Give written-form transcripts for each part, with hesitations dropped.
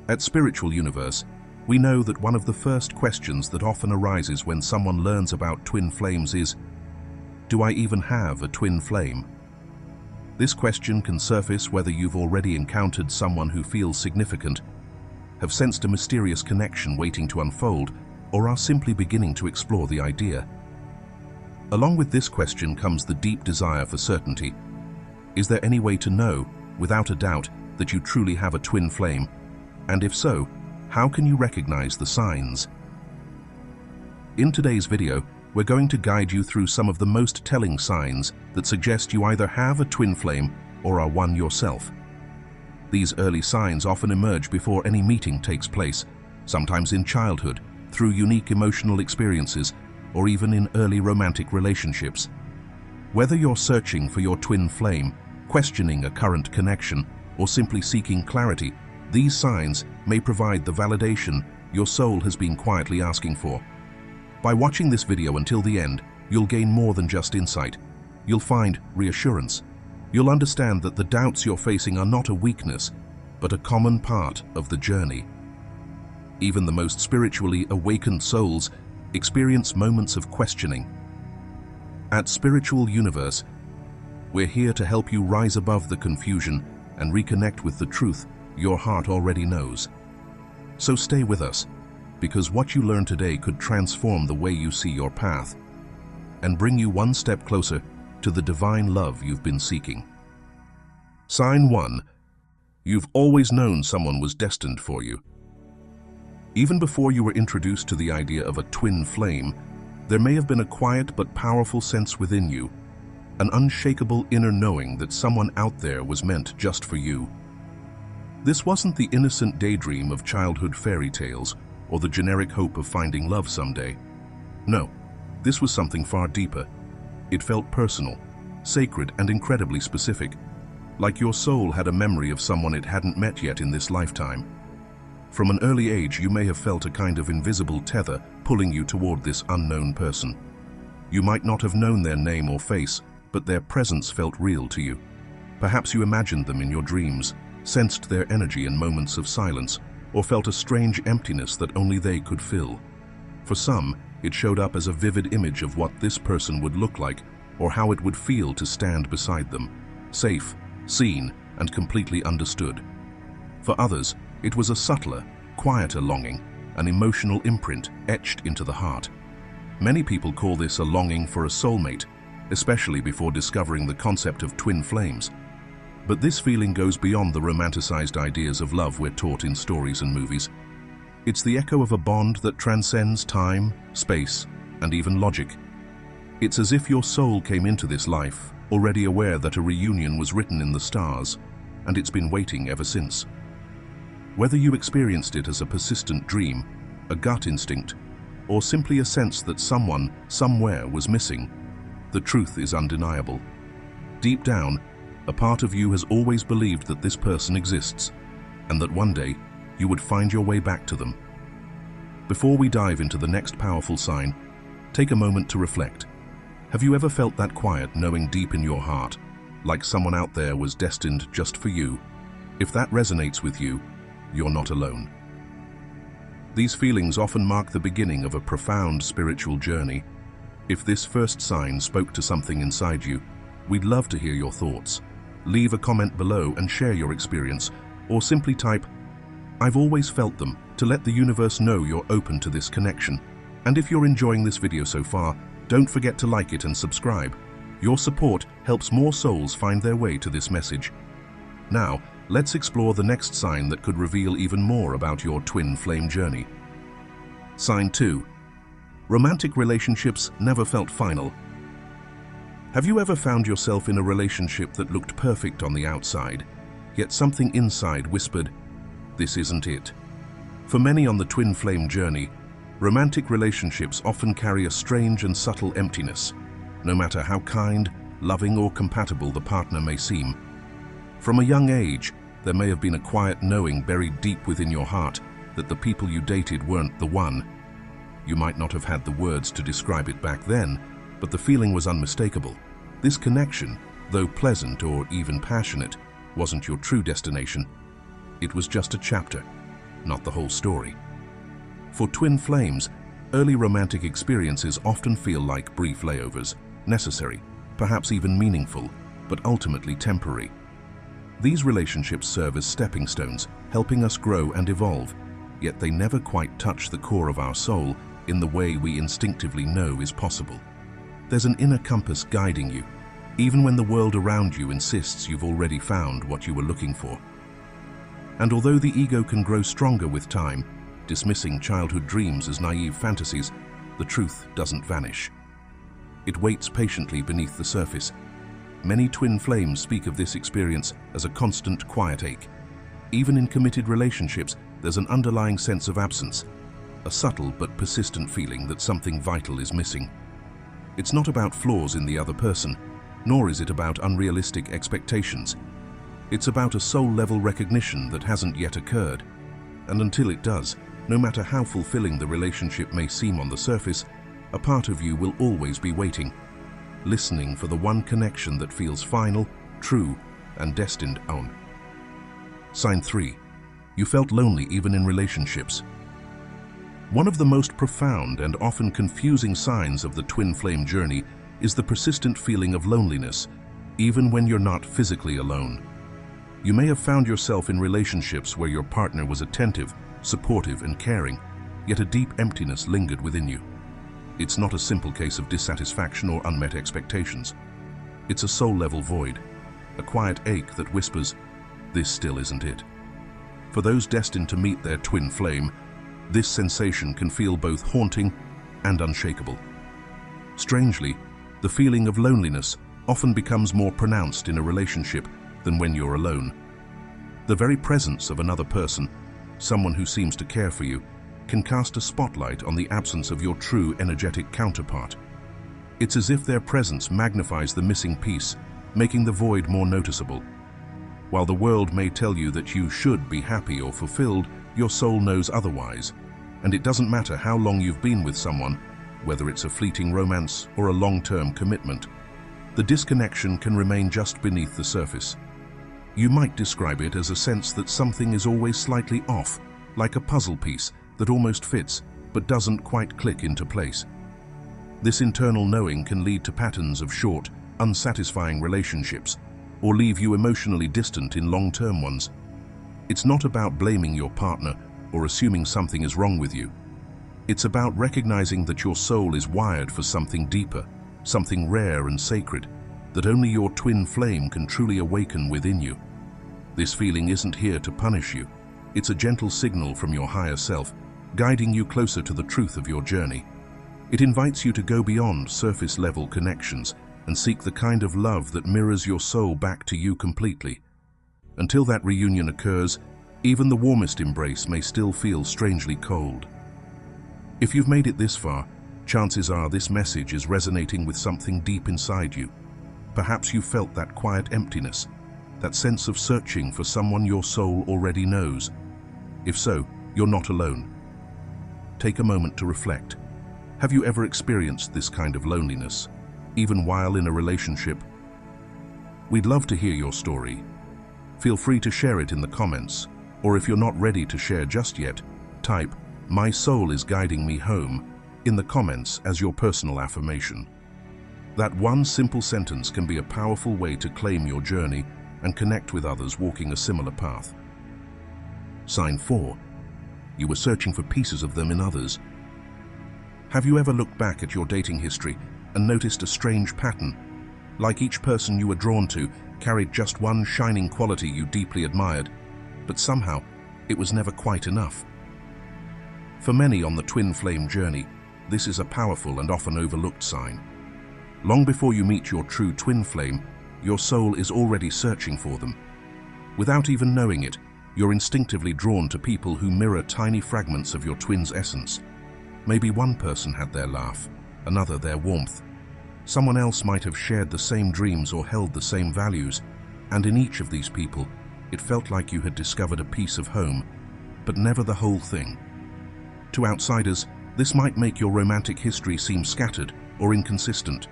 At Spiritual Universe, we know that one of the first questions that often arises when someone learns about twin flames is, do I even have a twin flame? This question can surface whether you've already encountered someone who feels significant, have sensed a mysterious connection waiting to unfold, or are simply beginning to explore the idea. Along with this question comes the deep desire for certainty. Is there any way to know, without a doubt, that you truly have a twin flame? And if so, how can you recognize the signs? In today's video, we're going to guide you through some of the most telling signs that suggest you either have a twin flame or are one yourself. These early signs often emerge before any meeting takes place, sometimes in childhood, through unique emotional experiences, or even in early romantic relationships. Whether you're searching for your twin flame, questioning a current connection, or simply seeking clarity, these signs may provide the validation your soul has been quietly asking for. By watching this video until the end, you'll gain more than just insight. You'll find reassurance. You'll understand that the doubts you're facing are not a weakness, but a common part of the journey. Even the most spiritually awakened souls experience moments of questioning. At Spiritual Universe, we're here to help you rise above the confusion and reconnect with the truth your heart already knows. So stay with us, because what you learn today could transform the way you see your path and bring you one step closer to the divine love you've been seeking. Sign 1. You've always known someone was destined for you. Even before you were introduced to the idea of a twin flame, there may have been a quiet but powerful sense within you, an unshakable inner knowing that someone out there was meant just for you. This wasn't the innocent daydream of childhood fairy tales or the generic hope of finding love someday. No, this was something far deeper. It felt personal, sacred, and incredibly specific, like your soul had a memory of someone it hadn't met yet in this lifetime. From an early age, you may have felt a kind of invisible tether pulling you toward this unknown person. You might not have known their name or face, but their presence felt real to you. Perhaps you imagined them in your dreams, sensed their energy in moments of silence, or felt a strange emptiness that only they could fill. For some, it showed up as a vivid image of what this person would look like, or how it would feel to stand beside them, safe, seen, and completely understood. For others, it was a subtler, quieter longing, an emotional imprint etched into the heart. Many people call this a longing for a soulmate, especially before discovering the concept of twin flames. But this feeling goes beyond the romanticized ideas of love we're taught in stories and movies. It's the echo of a bond that transcends time, space, and even logic. It's as if your soul came into this life, already aware that a reunion was written in the stars, and it's been waiting ever since. Whether you experienced it as a persistent dream, a gut instinct, or simply a sense that someone, somewhere was missing, the truth is undeniable. Deep down, a part of you has always believed that this person exists, and that one day you would find your way back to them. Before we dive into the next powerful sign, take a moment to reflect. Have you ever felt that quiet knowing deep in your heart, like someone out there was destined just for you? If that resonates with you, you're not alone. These feelings often mark the beginning of a profound spiritual journey. If this first sign spoke to something inside you, we'd love to hear your thoughts. Leave a comment below and share your experience, or simply type, "I've always felt them," to let the universe know you're open to this connection. And if you're enjoying this video so far, don't forget to like it and subscribe. Your support helps more souls find their way to this message. Now, let's explore the next sign that could reveal even more about your twin flame journey. Sign 2. Romantic relationships never felt final. Have you ever found yourself in a relationship that looked perfect on the outside, yet something inside whispered, "This isn't it"? For many on the twin flame journey, romantic relationships often carry a strange and subtle emptiness, no matter how kind, loving, or compatible the partner may seem. From a young age, there may have been a quiet knowing buried deep within your heart that the people you dated weren't the one. You might not have had the words to describe it back then, but the feeling was unmistakable. This connection, though pleasant or even passionate, wasn't your true destination. It was just a chapter. not the whole story. For twin flames, early romantic experiences often feel like brief layovers, necessary, perhaps even meaningful, but ultimately temporary. These relationships serve as stepping stones, helping us grow and evolve, yet they never quite touch the core of our soul in the way we instinctively know is possible. There's an inner compass guiding you, even when the world around you insists you've already found what you were looking for. And although the ego can grow stronger with time, dismissing childhood dreams as naive fantasies, the truth doesn't vanish. It waits patiently beneath the surface. Many twin flames speak of this experience as a constant quiet ache. Even in committed relationships, there's an underlying sense of absence, a subtle but persistent feeling that something vital is missing. It's not about flaws in the other person, nor is it about unrealistic expectations. It's about a soul-level recognition that hasn't yet occurred. And until it does, no matter how fulfilling the relationship may seem on the surface, a part of you will always be waiting, listening for the one connection that feels final, true, and destined on. Sign 3. You felt lonely even in relationships. One of the most profound and often confusing signs of the twin flame journey is the persistent feeling of loneliness, even when you're not physically alone. You may have found yourself in relationships where your partner was attentive, supportive, and caring, yet a deep emptiness lingered within you. It's not a simple case of dissatisfaction or unmet expectations. It's a soul-level void, a quiet ache that whispers, "This still isn't it." For those destined to meet their twin flame, this sensation can feel both haunting and unshakable. Strangely, the feeling of loneliness often becomes more pronounced in a relationship than when you're alone. The very presence of another person, someone who seems to care for you, can cast a spotlight on the absence of your true energetic counterpart. It's as if their presence magnifies the missing piece, making the void more noticeable. While the world may tell you that you should be happy or fulfilled, your soul knows otherwise. And it doesn't matter how long you've been with someone, whether it's a fleeting romance or a long-term commitment. The disconnection can remain just beneath the surface. You might describe it as a sense that something is always slightly off, like a puzzle piece that almost fits but doesn't quite click into place. This internal knowing can lead to patterns of short, unsatisfying relationships, or leave you emotionally distant in long-term ones. It's not about blaming your partner or assuming something is wrong with you. It's about recognizing that your soul is wired for something deeper, something rare and sacred, that only your twin flame can truly awaken within you. This feeling isn't here to punish you. It's a gentle signal from your higher self, guiding you closer to the truth of your journey. It invites you to go beyond surface-level connections and seek the kind of love that mirrors your soul back to you completely. Until that reunion occurs, even the warmest embrace may still feel strangely cold. If you've made it this far, chances are this message is resonating with something deep inside you. Perhaps you felt that quiet emptiness, that sense of searching for someone your soul already knows. If so, you're not alone. Take a moment to reflect. Have you ever experienced this kind of loneliness, even while in a relationship? We'd love to hear your story. Feel free to share it in the comments, or if you're not ready to share just yet, type "My soul is guiding me home" in the comments as your personal affirmation. That one simple sentence can be a powerful way to claim your journey and connect with others walking a similar path. Sign 4. You were searching for pieces of them in others. Have you ever looked back at your dating history and noticed a strange pattern? Like each person you were drawn to carried just one shining quality you deeply admired, but somehow it was never quite enough. For many on the twin flame journey, this is a powerful and often overlooked sign. Long before you meet your true twin flame, your soul is already searching for them. Without even knowing it, you're instinctively drawn to people who mirror tiny fragments of your twin's essence. Maybe one person had their laugh, another their warmth. Someone else might have shared the same dreams or held the same values, and in each of these people, it felt like you had discovered a piece of home, but never the whole thing. To outsiders, this might make your romantic history seem scattered or inconsistent.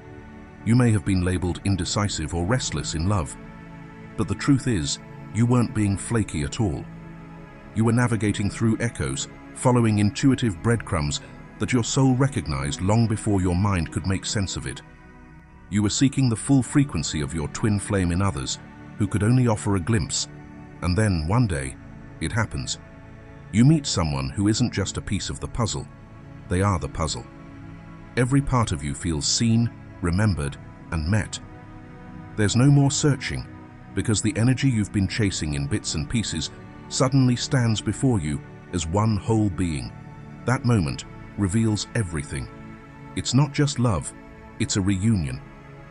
You may have been labeled indecisive or restless in love, but the truth is, you weren't being flaky at all. You were navigating through echoes, following intuitive breadcrumbs that your soul recognized long before your mind could make sense of it. You were seeking the full frequency of your twin flame in others, who could only offer a glimpse. And then, one day, it happens. You meet someone who isn't just a piece of the puzzle. They are the puzzle. Every part of you feels seen, remembered, and met. There's no more searching, because the energy you've been chasing in bits and pieces suddenly stands before you as one whole being. That moment reveals everything. It's not just love, it's a reunion.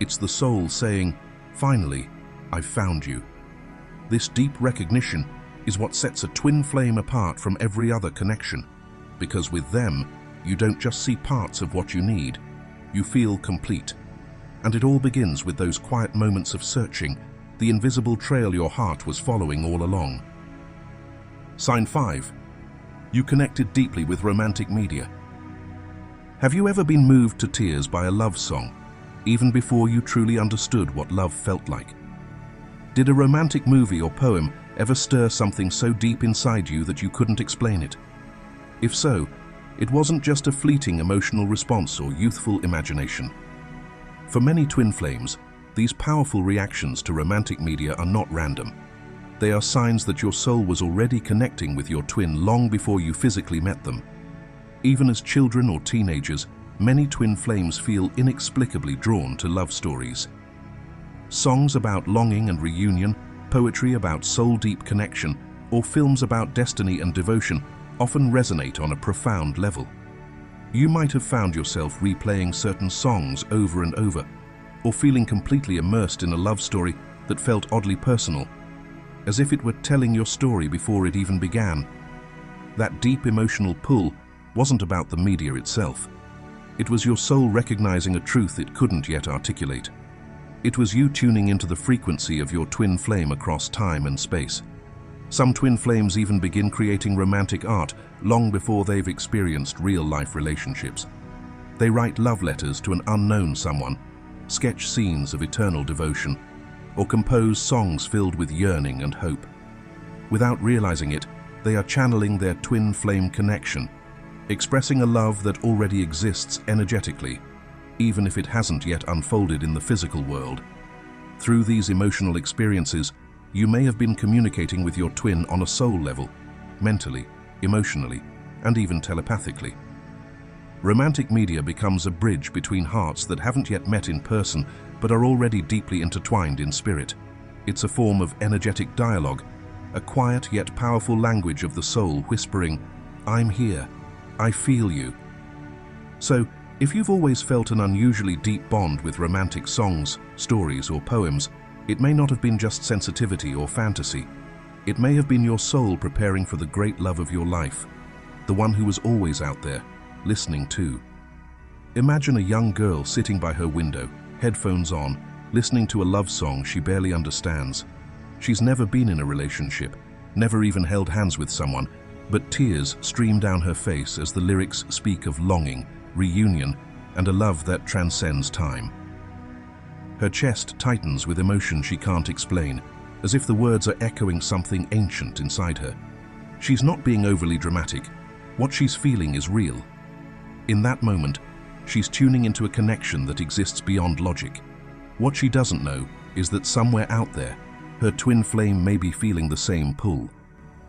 It's the soul saying, "Finally, I've found you." This deep recognition is what sets a twin flame apart from every other connection, because with them, you don't just see parts of what you need, you feel complete. And it all begins with those quiet moments of searching, the invisible trail your heart was following all along. Sign 5. You connected deeply with romantic media. Have you ever been moved to tears by a love song, even before you truly understood what love felt like? Did a romantic movie or poem ever stir something so deep inside you that you couldn't explain it? If so, it wasn't just a fleeting emotional response or youthful imagination. For many twin flames, these powerful reactions to romantic media are not random. They are signs that your soul was already connecting with your twin long before you physically met them. Even as children or teenagers, many twin flames feel inexplicably drawn to love stories. Songs about longing and reunion, poetry about soul-deep connection, or films about destiny and devotion often resonate on a profound level. You might have found yourself replaying certain songs over and over, or feeling completely immersed in a love story that felt oddly personal, as if it were telling your story before it even began. That deep emotional pull wasn't about the media itself. It was your soul recognizing a truth it couldn't yet articulate. It was you tuning into the frequency of your twin flame across time and space. Some twin flames even begin creating romantic art long before they've experienced real-life relationships. They write love letters to an unknown someone, sketch scenes of eternal devotion, or compose songs filled with yearning and hope. Without realizing it, they are channeling their twin flame connection, expressing a love that already exists energetically, even if it hasn't yet unfolded in the physical world. Through these emotional experiences, you may have been communicating with your twin on a soul level, mentally, emotionally, and even telepathically. Romantic media becomes a bridge between hearts that haven't yet met in person but are already deeply intertwined in spirit. It's a form of energetic dialogue, a quiet yet powerful language of the soul whispering, "I'm here, I feel you." So, if you've always felt an unusually deep bond with romantic songs, stories, or poems, it may not have been just sensitivity or fantasy. It may have been your soul preparing for the great love of your life, the one who was always out there, listening too. Imagine a young girl sitting by her window, headphones on, listening to a love song she barely understands. She's never been in a relationship, never even held hands with someone, but tears stream down her face as the lyrics speak of longing, reunion, and a love that transcends time. Her chest tightens with emotion she can't explain, as if the words are echoing something ancient inside her. She's not being overly dramatic. What she's feeling is real. In that moment, she's tuning into a connection that exists beyond logic. What she doesn't know is that somewhere out there, her twin flame may be feeling the same pull.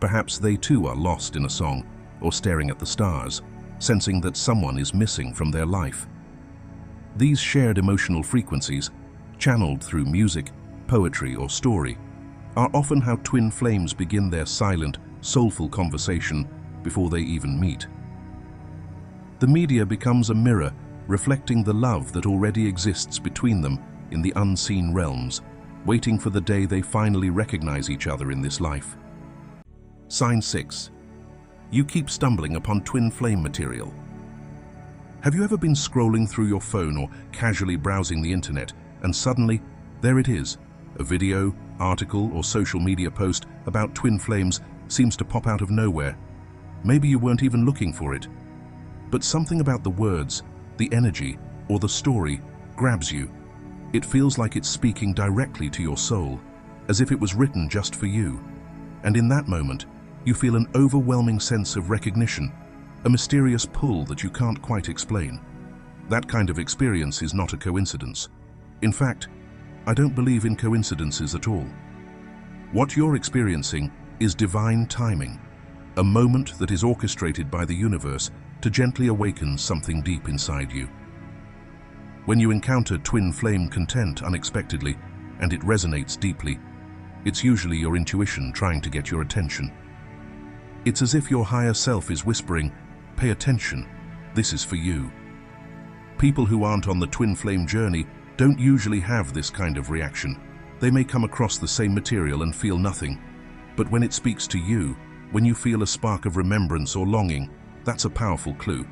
Perhaps they too are lost in a song or staring at the stars, sensing that someone is missing from their life. These shared emotional frequencies, channeled through music, poetry, or story, are often how twin flames begin their silent, soulful conversation before they even meet. The media becomes a mirror reflecting the love that already exists between them in the unseen realms, waiting for the day they finally recognize each other in this life. Sign 6. You keep stumbling upon twin flame material. Have you ever been scrolling through your phone or casually browsing the internet, and suddenly, there it is, a video, article, or social media post about twin flames seems to pop out of nowhere. Maybe you weren't even looking for it, but something about the words, the energy, or the story grabs you. It feels like it's speaking directly to your soul, as if it was written just for you. And in that moment, You feel an overwhelming sense of recognition, a mysterious pull that you can't quite explain. That kind of experience is not a coincidence. In fact, I don't believe in coincidences at all. What you're experiencing is divine timing, a moment that is orchestrated by the universe to gently awaken something deep inside you. When you encounter twin flame content unexpectedly and it resonates deeply, it's usually your intuition trying to get your attention. It's as if your higher self is whispering, "Pay attention, this is for you." People who aren't on the twin flame journey don't usually have this kind of reaction. They may come across the same material and feel nothing. But when it speaks to you, when you feel a spark of remembrance or longing, that's a powerful clue.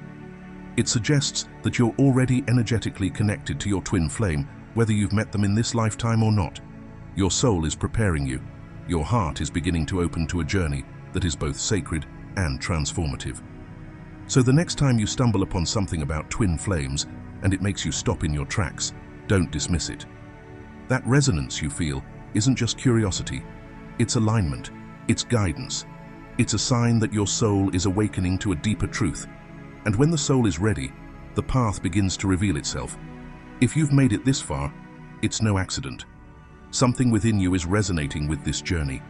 It suggests that you're already energetically connected to your twin flame, whether you've met them in this lifetime or not. Your soul is preparing you. Your heart is beginning to open to a journey that is both sacred and transformative. So the next time you stumble upon something about twin flames and it makes you stop in your tracks, don't dismiss it. That resonance you feel isn't just curiosity, it's alignment, it's guidance. It's a sign that your soul is awakening to a deeper truth. And when the soul is ready, the path begins to reveal itself. If you've made it this far, it's no accident. Something within you is resonating with this journey.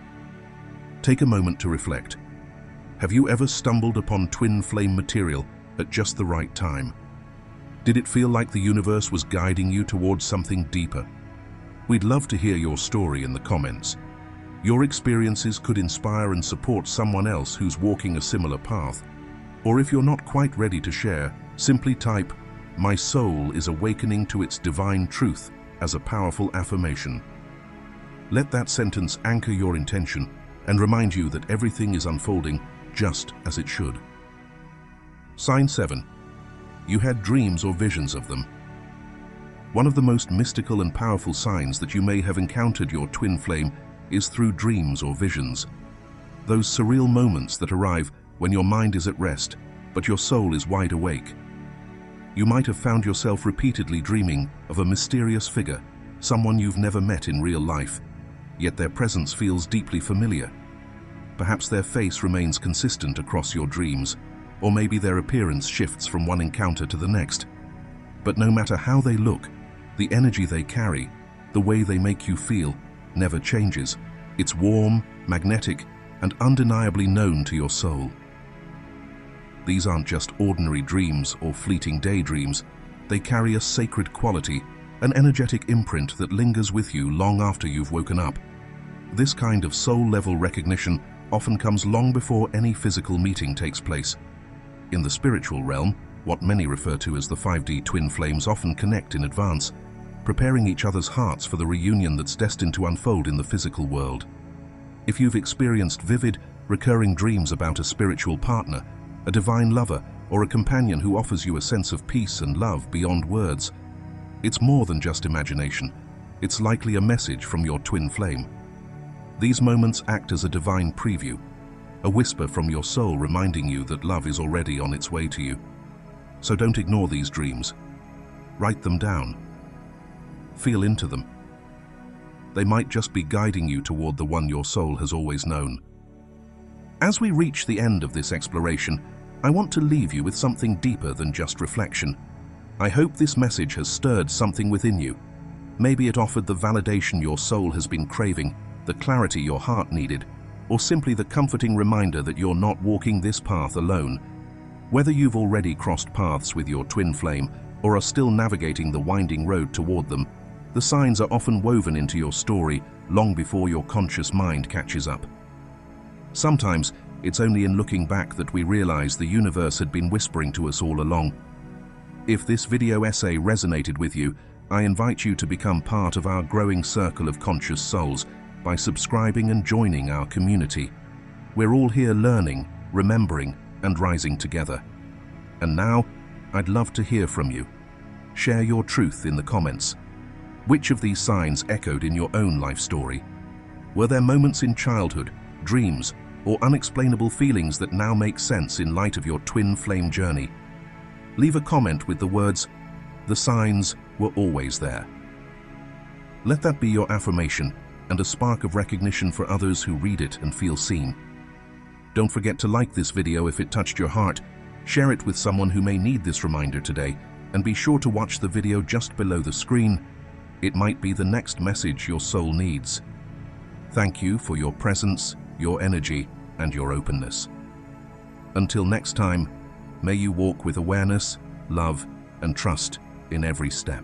Take a moment to reflect. Have you ever stumbled upon twin flame material at just the right time? Did it feel like the universe was guiding you towards something deeper? We'd love to hear your story in the comments. Your experiences could inspire and support someone else who's walking a similar path. Or if you're not quite ready to share, simply type, "My soul is awakening to its divine truth," as a powerful affirmation. Let that sentence anchor your intention and remind you that everything is unfolding just as it should. Sign 7. You had dreams or visions of them. One of the most mystical and powerful signs that you may have encountered your twin flame is through dreams or visions. Those surreal moments that arrive when your mind is at rest, but your soul is wide awake. You might have found yourself repeatedly dreaming of a mysterious figure, someone you've never met in real life, yet their presence feels deeply familiar. Perhaps their face remains consistent across your dreams, or maybe their appearance shifts from one encounter to the next. But no matter how they look, the energy they carry, the way they make you feel, never changes. It's warm, magnetic, and undeniably known to your soul. These aren't just ordinary dreams or fleeting daydreams. They carry a sacred quality, an energetic imprint that lingers with you long after you've woken up. This kind of soul-level recognition often comes long before any physical meeting takes place. In the spiritual realm, what many refer to as the 5D twin flames often connect in advance, preparing each other's hearts for the reunion that's destined to unfold in the physical world. If you've experienced vivid, recurring dreams about a spiritual partner, a divine lover, or a companion who offers you a sense of peace and love beyond words, it's more than just imagination. It's likely a message from your twin flame. These moments act as a divine preview, a whisper from your soul reminding you that love is already on its way to you. So don't ignore these dreams. Write them down. Feel into them. They might just be guiding you toward the one your soul has always known. As we reach the end of this exploration, I want to leave you with something deeper than just reflection. I hope this message has stirred something within you. Maybe it offered the validation your soul has been craving, the clarity your heart needed, or simply the comforting reminder that you're not walking this path alone. Whether you've already crossed paths with your twin flame or are still navigating the winding road toward them, the signs are often woven into your story long before your conscious mind catches up. Sometimes, it's only in looking back that we realize the universe had been whispering to us all along. If this video essay resonated with you, I invite you to become part of our growing circle of conscious souls by subscribing and joining our community. We're all here learning, remembering, and rising together. And now, I'd love to hear from you. Share your truth in the comments. Which of these signs echoed in your own life story? Were there moments in childhood, dreams, or unexplainable feelings that now make sense in light of your twin flame journey? Leave a comment with the words, "The signs were always there." Let that be your affirmation and a spark of recognition for others who read it and feel seen. Don't forget to like this video if it touched your heart, share it with someone who may need this reminder today, and be sure to watch the video just below the screen. It might be the next message your soul needs. Thank you for your presence, your energy, and your openness. Until next time, may you walk with awareness, love, and trust in every step.